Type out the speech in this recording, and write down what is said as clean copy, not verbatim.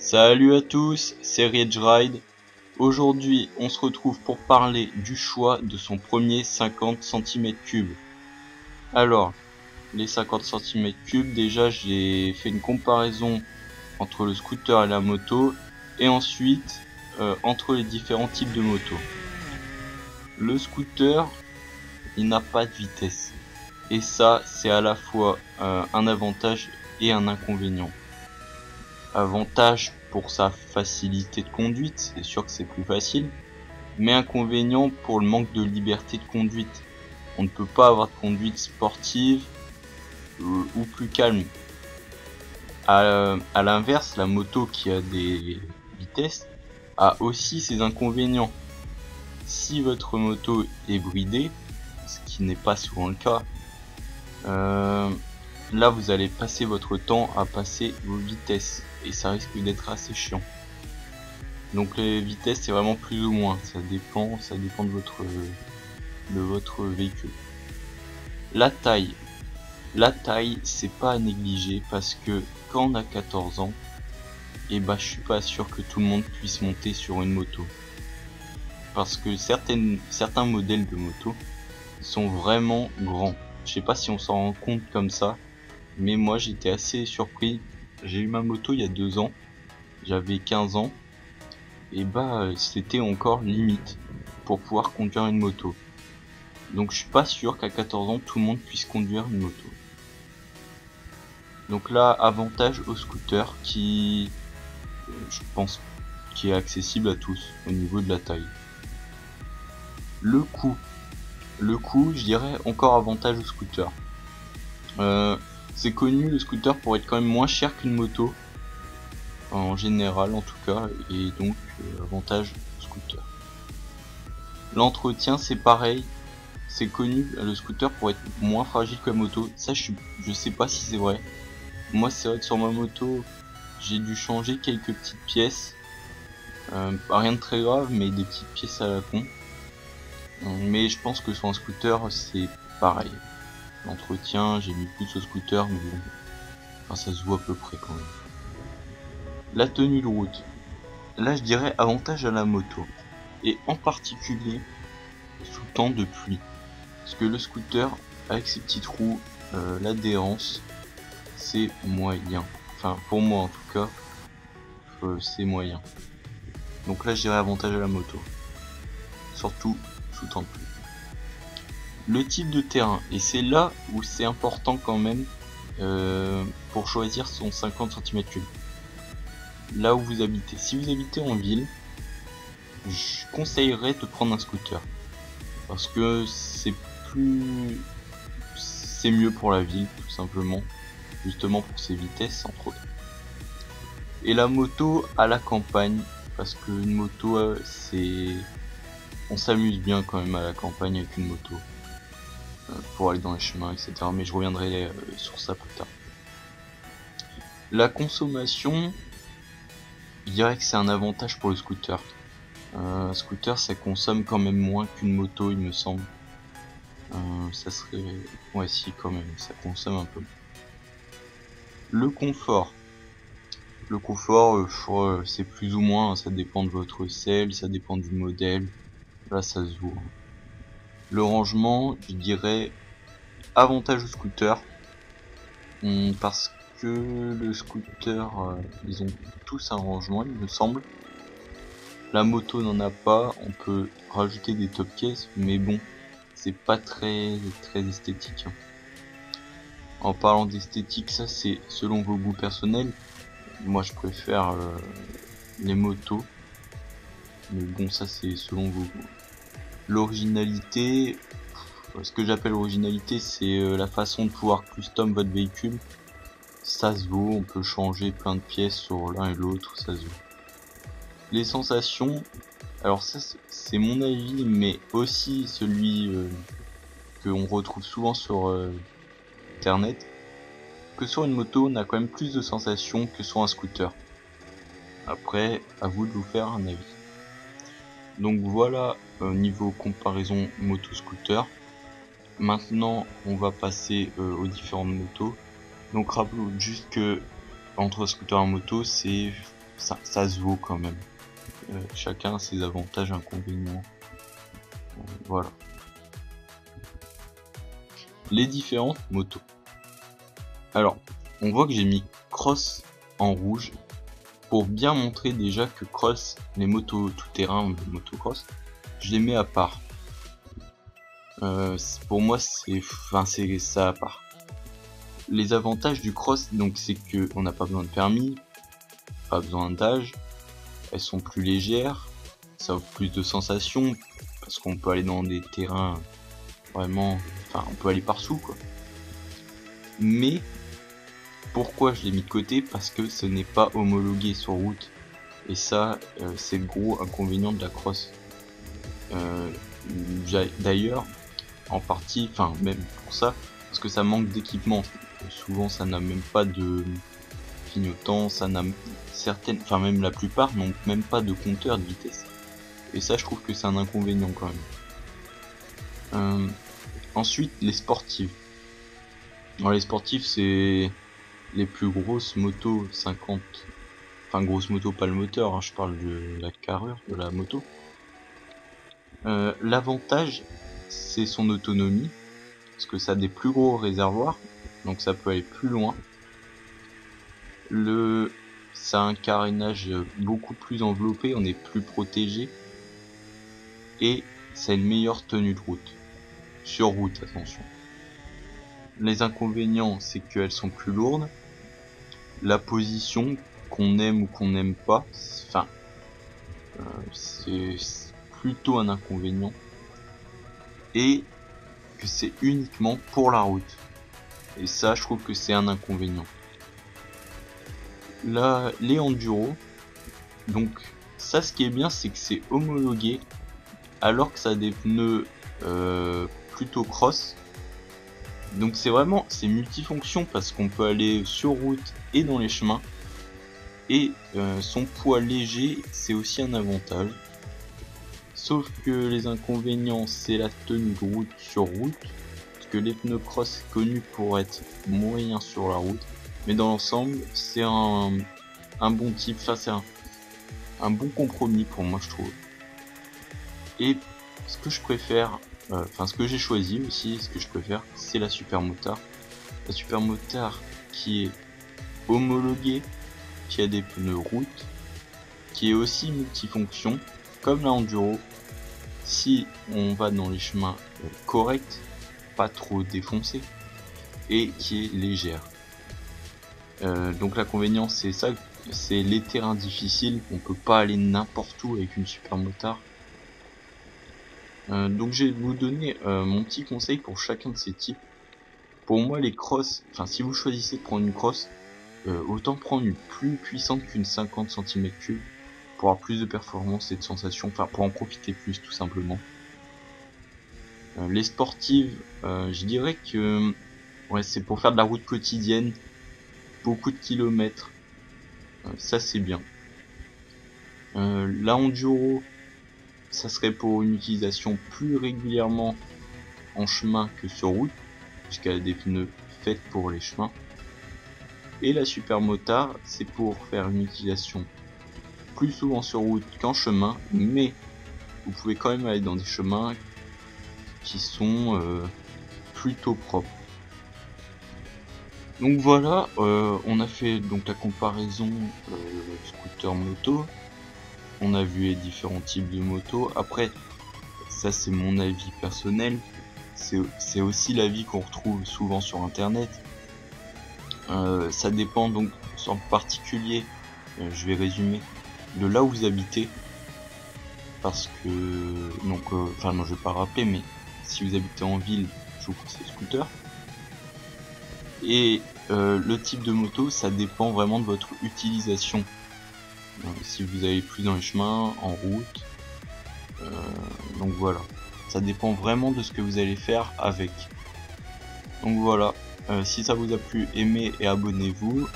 Salut à tous, c'est RedgeRide. Aujourd'hui, on se retrouve pour parler du choix de son premier 50 cm3. Alors, les 50 cm3, déjà j'ai fait une comparaison entre le scooter et la moto, et ensuite entre les différents types de motos. Le scooter, il n'a pas de vitesse, et ça c'est à la fois un avantage et un inconvénient. Avantage pour sa facilité de conduite, c'est sûr que c'est plus facile, mais inconvénient pour le manque de liberté de conduite. On ne peut pas avoir de conduite sportive ou plus calme. À l'inverse, la moto qui a des vitesses a aussi ses inconvénients. Si votre moto est bridée, ce qui n'est pas souvent le cas, là vous allez passer votre temps à passer vos vitesses et ça risque d'être assez chiant. Donc les vitesses c'est vraiment plus ou moins, ça dépend de votre véhicule. La taille c'est pas à négliger parce que quand on a 14 ans, et bah je suis pas sûr que tout le monde puisse monter sur une moto. Parce que certains modèles de moto sont vraiment grands. Je sais pas si on s'en rend compte comme ça, mais moi j'étais assez surpris. J'ai eu ma moto il y a 2 ans, j'avais 15 ans, et bah c'était encore limite pour pouvoir conduire une moto. Donc je suis pas sûr qu'à 14 ans tout le monde puisse conduire une moto. Donc là, avantage au scooter qui, je pense, qui est accessible à tous au niveau de la taille. Le coût, je dirais encore avantage au scooter. C'est connu, le scooter pour être quand même moins cher qu'une moto en général en tout cas, et donc avantage au scooter. L'entretien c'est pareil, c'est connu le scooter pour être moins fragile que la moto. Ça je sais pas si c'est vrai. Moi c'est vrai que sur ma moto j'ai dû changer quelques petites pièces, rien de très grave mais des petites pièces à la con. Mais je pense que sur un scooter c'est pareil. L'entretien j'ai mis plus au scooter mais bon, enfin, ça se voit à peu près quand même. La tenue de route, là je dirais avantage à la moto, et en particulier sous temps de pluie. Parce que le scooter, avec ses petites roues, l'adhérence, c'est moyen. Enfin, pour moi en tout cas, c'est moyen. Donc là, je dirais avantage à la moto. Surtout sous temps de pluie. Le type de terrain, et c'est là où c'est important quand même pour choisir son 50 cm3. Là où vous habitez. Si vous habitez en ville, je conseillerais de prendre un scooter. Parce que c'est mieux pour la ville, tout simplement. Justement pour ses vitesses, entre autres. Et la moto à la campagne, parce que une moto, on s'amuse bien quand même à la campagne avec une moto. Pour aller dans les chemins, etc. Mais je reviendrai sur ça plus tard. La consommation, je dirais que c'est un avantage pour le scooter. Un scooter, ça consomme quand même moins qu'une moto, il me semble. Ça serait... Ouais, si, quand même, ça consomme un peu. Le confort. Le confort, c'est plus ou moins, ça dépend de votre selle, ça dépend du modèle. Là, ça se voit. Le rangement, je dirais avantage au scooter. Parce que le scooter, ils ont tous un rangement, il me semble. La moto n'en a pas, on peut rajouter des top cases, mais bon, c'est pas très esthétique. En parlant d'esthétique, ça c'est selon vos goûts personnels. Moi je préfère les motos, mais bon ça c'est selon vos goûts. L'originalité, ce que j'appelle originalité, c'est la façon de pouvoir custom votre véhicule. Ça se vaut, on peut changer plein de pièces sur l'un et l'autre, ça se vaut. Les sensations, alors ça c'est mon avis, mais aussi celui que on retrouve souvent sur internet, que sur une moto on a quand même plus de sensations que sur un scooter. Après, à vous de vous faire un avis. Donc voilà, niveau comparaison moto-scooter. Maintenant on va passer aux différentes motos. Donc rappelons juste que entre scooter et moto, c'est ça se vaut quand même. Chacun a ses avantages et inconvénients. Voilà. Les différentes motos. Alors, on voit que j'ai mis Cross en rouge pour bien montrer déjà que Cross, les motos tout-terrain, les motocross, je les mets à part. Pour moi, c'est ça à part. Les avantages du cross, donc c'est que on n'a pas besoin de permis, pas besoin d'âge, elles sont plus légères, ça offre plus de sensations parce qu'on peut aller dans des terrains vraiment, enfin on peut aller partout quoi. Mais pourquoi je l'ai mis de côté? Parce que ce n'est pas homologué sur route et ça c'est le gros inconvénient de la cross. D'ailleurs en partie, enfin même pour ça, parce que ça manque d'équipement. Souvent ça n'a même pas de clignotant, ça n'a certaines, enfin même la plupart n'ont même pas de compteur de vitesse. Et ça je trouve que c'est un inconvénient quand même. Ensuite les sportives. Alors les sportives c'est les plus grosses motos 50, enfin grosse moto pas le moteur, hein, je parle de la carrure de la moto. L'avantage c'est son autonomie, parce que ça a des plus gros réservoirs, donc ça peut aller plus loin. Ça a un carénage beaucoup plus enveloppé, on est plus protégé, et ça a une meilleure tenue de route. Sur route, attention. Les inconvénients, c'est qu'elles sont plus lourdes. La position, qu'on aime ou qu'on n'aime pas, enfin, c'est plutôt un inconvénient. Et que c'est uniquement pour la route. Et ça, je trouve que c'est un inconvénient. Là, les enduro, donc ça, ce qui est bien, c'est que c'est homologué, alors que ça a des pneus plutôt cross. Donc c'est multifonction parce qu'on peut aller sur route et dans les chemins. Et son poids léger, c'est aussi un avantage. Sauf que les inconvénients, c'est la tenue de route sur route. Parce que les pneus cross sont connus pour être moyens sur la route. Mais dans l'ensemble, c'est un bon type, enfin c'est un bon compromis pour moi je trouve. Et ce que je préfère, ce que j'ai choisi aussi, ce que je préfère, c'est la Supermotard. La Supermotard qui est homologuée, qui a des pneus route, qui est aussi multifonction, comme la Enduro, si on va dans les chemins corrects, pas trop défoncés, et qui est légère. Donc l'inconvénient c'est ça, c'est les terrains difficiles, on peut pas aller n'importe où avec une Supermotard. Donc je vais vous donner mon petit conseil pour chacun de ces types. Pour moi les crosses, enfin si vous choisissez de prendre une crosse, autant prendre une plus puissante qu'une 50 cm3 pour avoir plus de performance et de sensations, enfin pour en profiter plus tout simplement. Les sportives, je dirais que ouais, c'est pour faire de la route quotidienne, beaucoup de kilomètres, ça c'est bien. La enduro, ça serait pour une utilisation plus régulièrement en chemin que sur route, puisqu'elle a des pneus faits pour les chemins. Et la Supermotard, c'est pour faire une utilisation plus souvent sur route qu'en chemin, mais vous pouvez quand même aller dans des chemins qui sont plutôt propres. Donc voilà, on a fait donc la comparaison scooter moto, on a vu les différents types de motos. Après, ça c'est mon avis personnel, c'est aussi l'avis qu'on retrouve souvent sur internet. Ça dépend donc en particulier, je vais résumer, de là où vous habitez, parce que donc enfin non je vais pas rappeler, mais si vous habitez en ville, je vous conseille scooter. Et le type de moto, ça dépend vraiment de votre utilisation. Si vous allez plus dans les chemins, en route, donc voilà, ça dépend vraiment de ce que vous allez faire avec. Donc voilà, si ça vous a plu, aimez et abonnez-vous.